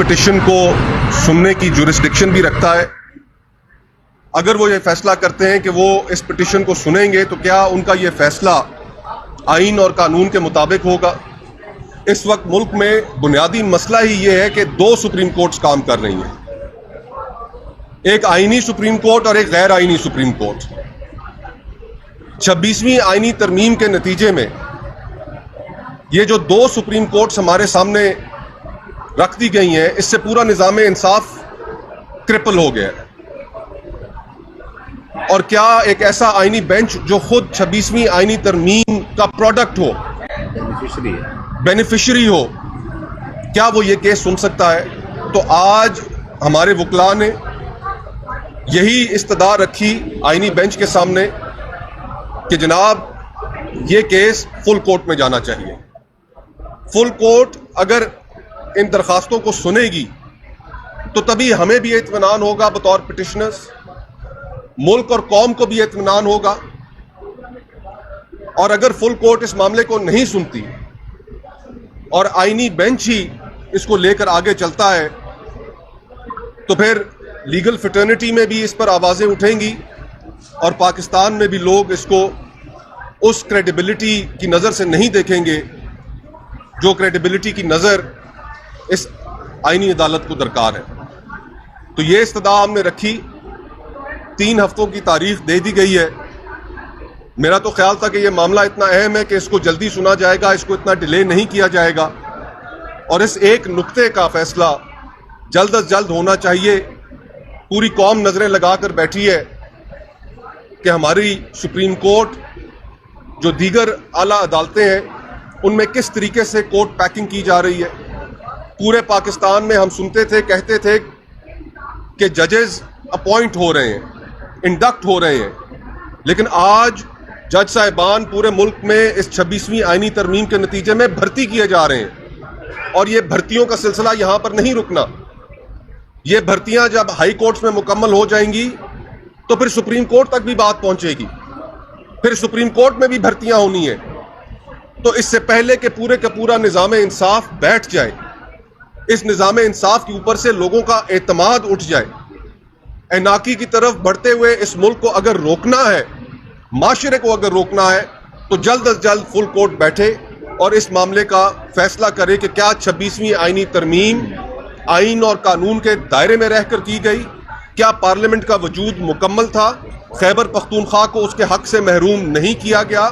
Petition کو سننے کی جورسڈکشن بھی رکھتا ہے. اگر وہ یہ فیصلہ کرتے ہیں کہ وہ اس پٹیشن کو سنیں گے تو کیا ان کا یہ فیصلہ آئین اور قانون کے مطابق ہوگا؟ اس وقت ملک میں بنیادی مسئلہ ہی یہ ہے کہ دو سپریم کورٹس کام کر رہی ہیں، ایک آئینی سپریم کورٹ اور ایک غیر آئینی سپریم کورٹ. 26ویں آئینی ترمیم کے نتیجے میں یہ جو دو سپریم کورٹس ہمارے سامنے رکھ دی گئی ہیں، اس سے پورا نظام انصاف کرپل ہو گیا ہے. اور کیا ایک ایسا آئینی بینچ جو خود 26ویں آئینی ترمیم کا پروڈکٹ ہو، بینیفیشری ہو، کیا وہ یہ کیس سن سکتا ہے؟ تو آج ہمارے وکلاء نے یہی استدعا رکھی آئینی بینچ کے سامنے کہ جناب یہ کیس فل کورٹ میں جانا چاہیے. فل کورٹ اگر ان درخواستوں کو سنے گی تو تبھی ہمیں بھی اطمینان ہوگا بطور پٹیشنرز، ملک اور قوم کو بھی اطمینان ہوگا. اور اگر فل کورٹ اس معاملے کو نہیں سنتی اور آئینی بینچ ہی اس کو لے کر آگے چلتا ہے تو پھر لیگل فٹرنیٹی میں بھی اس پر آوازیں اٹھیں گی اور پاکستان میں بھی لوگ اس کو اس کریڈیبلٹی کی نظر سے نہیں دیکھیں گے جو کریڈیبلٹی کی نظر اس آئینی عدالت کو درکار ہے. تو یہ استدعا ہم نے رکھی، 3 ہفتوں کی تاریخ دے دی گئی ہے. میرا تو خیال تھا کہ یہ معاملہ اتنا اہم ہے کہ اس کو جلدی سنا جائے گا، اس کو اتنا ڈیلے نہیں کیا جائے گا اور اس ایک نقطے کا فیصلہ جلد از جلد ہونا چاہیے. پوری قوم نظریں لگا کر بیٹھی ہے کہ ہماری سپریم کورٹ جو دیگر اعلیٰ عدالتیں ہیں ان میں کس طریقے سے کورٹ پیکنگ کی جا رہی ہے. پورے پاکستان میں ہم سنتے تھے، کہتے تھے کہ ججز اپوائنٹ ہو رہے ہیں، انڈکٹ ہو رہے ہیں، لیکن آج جج صاحبان پورے ملک میں اس 26ویں آئینی ترمیم کے نتیجے میں بھرتی کیے جا رہے ہیں. اور یہ بھرتیوں کا سلسلہ یہاں پر نہیں رکنا. یہ بھرتیاں جب ہائی کورٹس میں مکمل ہو جائیں گی تو پھر سپریم کورٹ تک بھی بات پہنچے گی، پھر سپریم کورٹ میں بھی بھرتیاں ہونی ہیں. تو اس سے پہلے کہ پورے کا پورا نظام انصاف بیٹھ جائے، اس نظام انصاف کے اوپر سے لوگوں کا اعتماد اٹھ جائے، اینارکی کی طرف بڑھتے ہوئے اس ملک کو اگر روکنا ہے، معاشرے کو اگر روکنا ہے تو جلد از جلد فل کورٹ بیٹھے اور اس معاملے کا فیصلہ کرے کہ کیا 26ویں آئینی ترمیم آئین اور قانون کے دائرے میں رہ کر کی گئی، کیا پارلیمنٹ کا وجود مکمل تھا، خیبر پختونخوا کو اس کے حق سے محروم نہیں کیا گیا،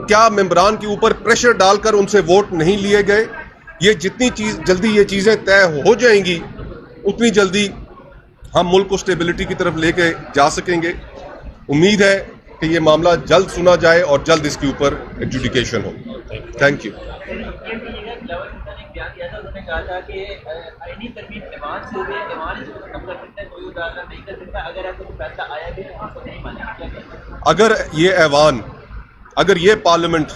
کیا ممبران کے اوپر پریشر ڈال کر ان سے ووٹ نہیں لیے گئے. یہ جتنی جلدی یہ چیزیں طے ہو جائیں گی اتنی جلدی ہم ملک کو سٹیبلٹی کی طرف لے کے جا سکیں گے. امید ہے کہ یہ معاملہ جلد سنا جائے اور جلد اس کے اوپر ایڈجوڈیکیشن ہو. Thank you. اگر یہ پارلیمنٹ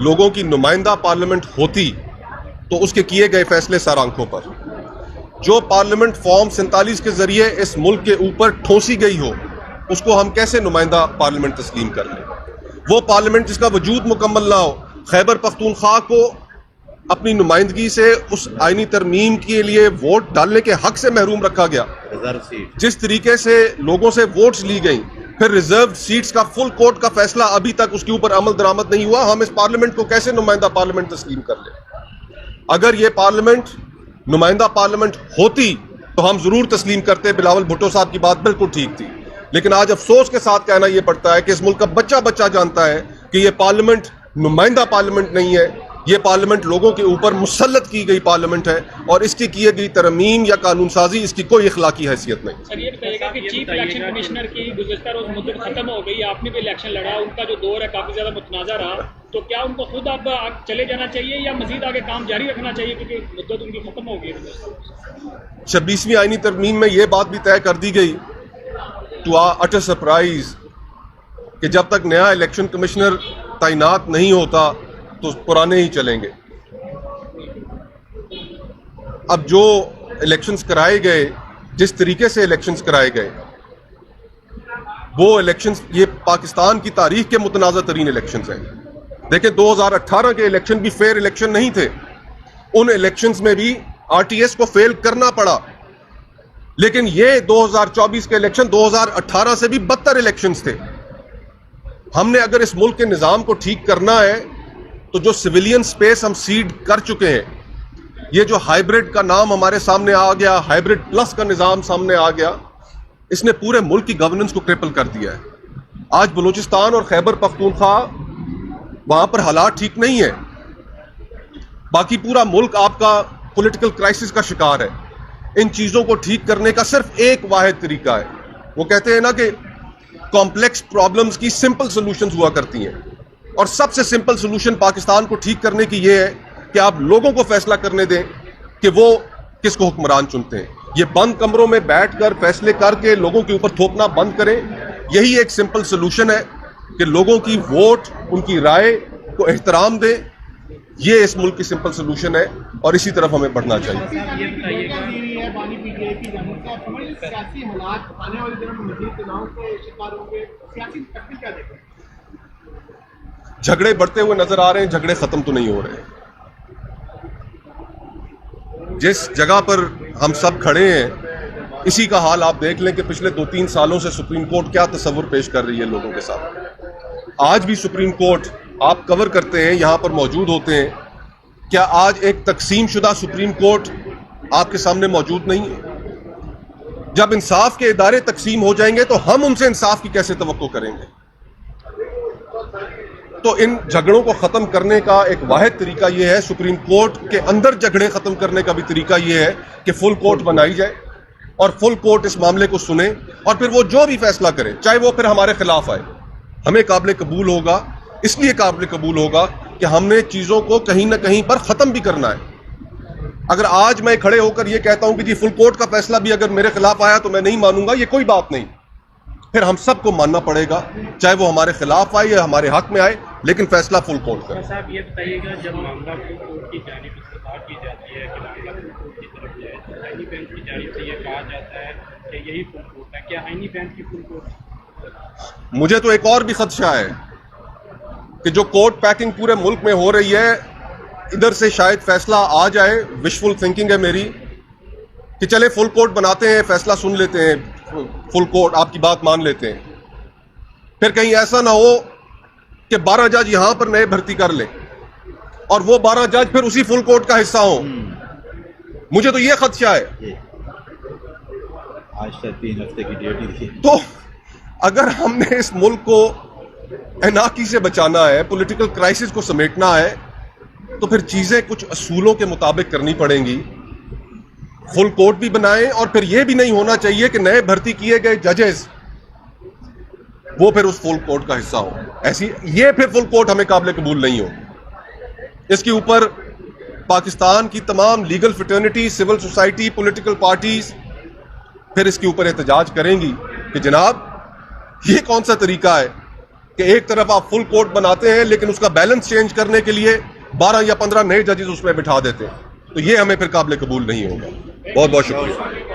لوگوں کی نمائندہ پارلیمنٹ ہوتی تو اس کے کیے گئے فیصلے سر آنکھوں پر. جو پارلیمنٹ فارم 47 کے ذریعے اس ملک کے اوپر ٹھونسی گئی ہو اس کو ہم کیسے نمائندہ پارلیمنٹ تسلیم کر لیں؟ وہ پارلیمنٹ جس کا وجود مکمل نہ ہو، خیبر پختونخوا کو اپنی نمائندگی سے اس آئینی ترمیم کے لیے ووٹ ڈالنے کے حق سے محروم رکھا گیا. جس طریقے سے لوگوں سے ووٹس لی گئیں، پھر ریزرو سیٹس کا فل کورٹ کا فیصلہ ابھی تک اس کے اوپر عمل درآمد نہیں ہوا، ہم اس پارلیمنٹ کو کیسے نمائندہ پارلیمنٹ تسلیم کر لیں؟ اگر یہ پارلیمنٹ نمائندہ پارلیمنٹ ہوتی تو ہم ضرور تسلیم کرتے. بلاول بھٹو صاحب کی بات بالکل ٹھیک تھی، لیکن آج افسوس کے ساتھ کہنا یہ پڑتا ہے کہ اس ملک کا بچہ جانتا ہے کہ یہ پارلیمنٹ نمائندہ پارلیمنٹ نہیں ہے، یہ پارلیمنٹ لوگوں کے اوپر مسلط کی گئی پارلیمنٹ ہے اور اس کی کیے گئی ترمیم یا قانون سازی اس کی کوئی اخلاقی حیثیت نہیں. سر یہ بتائیے گا کہ چیف الیکشن کمشنر کی گزشتہ روز مدت ختم ہو گئی، آپ نے بھی الیکشن لڑا، ان کا جو دور ہے کافی زیادہ متنازع رہا، تو کیا ان کو خود اب چلے جانا چاہیے یا مزید آگے کام جاری رکھنا چاہیے کیونکہ مدت ان کی ختم ہو گئی ہے؟ 26ویں آئینی ترمیم میں یہ بات بھی طے کر دی گئی ٹو اٹر سرپرائز کہ جب تک نیا الیکشن کمشنر تعینات نہیں ہوتا تو پرانے ہی چلیں گے. اب جو الیکشنز کرائے گئے، جس طریقے سے الیکشنز کرائے گئے، وہ الیکشنز یہ پاکستان کی تاریخ کے متنازع ترین الیکشنز ہیں. دیکھیں 2018 کے الیکشن بھی فیئر الیکشن نہیں تھے. ان الیکشنز میں بھی RTS کو فیل کرنا پڑا. لیکن یہ 2024 کے الیکشن 2018 سے بھی بدتر الیکشنز تھے. ہم نے اگر اس ملک کے نظام کو ٹھیک کرنا ہے تو جو سویلین سپیس ہم سیڈ کر چکے ہیں, یہ جو ہائیبرڈ کا نام ہمارے سامنے آ گیا, ہائیبرڈ پلس کا نظام سامنے آ گیا, اس نے پورے ملک کی گورننس کو کرپل کر دیا ہے. آج بلوچستان اور خیبر پختونخوا وہاں پر حالات ٹھیک نہیں ہے. باقی پورا ملک آپ کا پولیٹیکل کرائسس کا شکار ہے. ان چیزوں کو ٹھیک کرنے کا صرف ایک واحد طریقہ ہے. وہ کہتے ہیں نا کہ کمپلیکس پرابلمز کی سمپل سولوشنز ہوا کرتی ہیں, اور سب سے سمپل سولوشن پاکستان کو ٹھیک کرنے کی یہ ہے کہ آپ لوگوں کو فیصلہ کرنے دیں کہ وہ کس کو حکمران چنتے ہیں. یہ بند کمروں میں بیٹھ کر فیصلے کر کے لوگوں کے اوپر تھوپنا بند کریں. یہی ایک سمپل سولوشن ہے کہ لوگوں کی ووٹ, ان کی رائے کو احترام دیں. یہ اس ملک کی سمپل سولوشن ہے اور اسی طرف ہمیں بڑھنا چاہیے. سیاسی حالات آنے والے دنوں میں مزید تناؤ کے شکار ہوں گے, سیاسی تکمیل کیا دیکھیں؟ جھگڑے بڑھتے ہوئے نظر آ رہے ہیں, جھگڑے ختم تو نہیں ہو رہے. جس جگہ پر ہم سب کھڑے ہیں اسی کا حال آپ دیکھ لیں کہ پچھلے 2-3 سالوں سے سپریم کورٹ کیا تصور پیش کر رہی ہے لوگوں کے ساتھ. آج بھی سپریم کورٹ آپ کور کرتے ہیں, یہاں پر موجود ہوتے ہیں. کیا آج ایک تقسیم شدہ سپریم کورٹ آپ کے سامنے موجود نہیں ہے؟ جب انصاف کے ادارے تقسیم ہو جائیں گے تو ہم ان سے انصاف کی کیسے توقع کریں گے؟ تو ان جھگڑوں کو ختم کرنے کا ایک واحد طریقہ یہ ہے, سپریم کورٹ کے اندر جھگڑے ختم کرنے کا بھی طریقہ یہ ہے کہ فل کورٹ بنائی جائے اور فل کورٹ اس معاملے کو سنے, اور پھر وہ جو بھی فیصلہ کرے, چاہے وہ پھر ہمارے خلاف آئے, ہمیں قابل قبول ہوگا. اس لیے قابل قبول ہوگا کہ ہم نے چیزوں کو کہیں نہ کہیں پر ختم بھی کرنا ہے. اگر آج میں کھڑے ہو کر یہ کہتا ہوں کہ جی فل کورٹ کا فیصلہ بھی اگر میرے خلاف آیا تو میں نہیں مانوں گا, یہ کوئی بات نہیں. پھر ہم سب کو ماننا پڑے گا, چاہے وہ ہمارے خلاف آئے یا ہمارے حق میں آئے, لیکن فیصلہ فل کورٹ کا. صاحب یہ بتائیے گا, جب معاملہ فل کورٹ کی جانب سے بات کی جاتی ہے کہ معاملہ فل کورٹ کی طرف جائے تو آئینی بینچ کی جانب سے یہ کہا جاتا ہے کہ یہی فل کورٹ ہے. کیا آئینی بینچ کی فل کورٹ؟ مجھے تو ایک اور بھی خدشہ ہے کہ جو کورٹ پیکنگ پورے ملک میں ہو رہی ہے, ادھر سے شاید فیصلہ آ جائے. وشفل تھنکنگ ہے میری کہ چلے فل کورٹ بناتے ہیں, فیصلہ سن لیتے ہیں, فل کورٹ آپ کی بات مان لیتے ہیں, پھر کہیں ایسا نہ ہو کہ 12 جج یہاں پر نئے بھرتی کر لیں اور وہ 12 جج پھر اسی فل کورٹ کا حصہ ہوں. مجھے تو یہ خدشہ ہے. آج تک 3 ہفتے کی ڈیٹ ہی تھی. تو اگر ہم نے اس ملک کو اناکی سے بچانا ہے, پولیٹیکل کرائسس کو سمیٹنا ہے, تو پھر چیزیں کچھ اصولوں کے مطابق کرنی پڑیں گی. فل کورٹ بھی بنائیں, اور پھر یہ بھی نہیں ہونا چاہیے کہ نئے بھرتی کیے گئے ججز وہ پھر اس فل کورٹ کا حصہ ہو. ایسی یہ پھر فل کورٹ ہمیں قابل قبول نہیں ہو. اس کے اوپر پاکستان کی تمام legal fraternity, civil society, political parties پھر اس کے اوپر احتجاج کریں گی کہ جناب یہ کون سا طریقہ ہے کہ ایک طرف آپ فل کورٹ بناتے ہیں لیکن اس کا بیلنس چینج کرنے کے لیے 12 یا 15 نئے ججز اس میں بٹھا دیتے ہیں. تو یہ ہمیں پھر قابل قبول نہیں ہوگا. بہت بہت شکریہ.